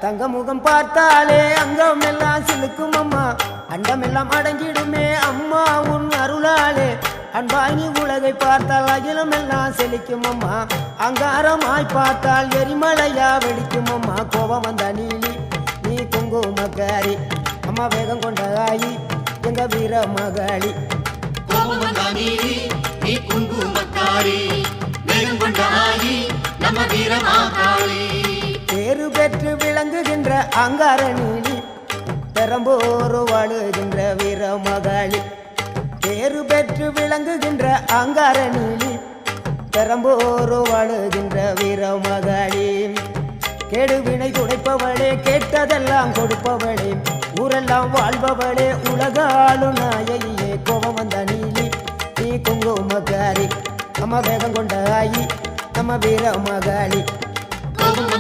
தங்க முகம் பார்த்தாலே அங்கம் எல்லாம் சிலுக்கும் அம்மா அண்டமெல்லாம் அடங்கிடுமே அம்மா உன் அருளாலே அன்பாங்கி உலகை பார்த்தால் அகிலம் எல்லாம் செழிக்கும் அம்மா அங்காரமாய் பார்த்தால் எரிமலையா வெடிக்கும் அம்மா கோபம் வந்த நீலி நீ குங்குமக்காரி அம்மா வேகம் கொண்ட ஆயி எங்க வீர மகாளி கோபம் வந்த நீலி நீ குங்குமக்காரி வேகம் கொண்ட ஆயி நம்ம வீர மகாளி பேரு பெற்று விளங்குகின்ற அங்கார நீலி பெரம்போரு வாழுகின்ற வீர மகாளி பேரு பெற்று விளங்குகின்ற அங்கார நீலி பெரம்போரு வாழுகின்ற வீர மகாளி கேடுவினை துடைப்பவளே கேட்டதெல்லாம் கொடுப்பவளே ஊரெல்லாம் வாழ்பவளே உலகாளு நாயகியே கோபம் வந்த நீலி நீ குங்குமக்காரி அம்மா வேகம் கொண்ட ஆயி நம்ம வீர மகாளி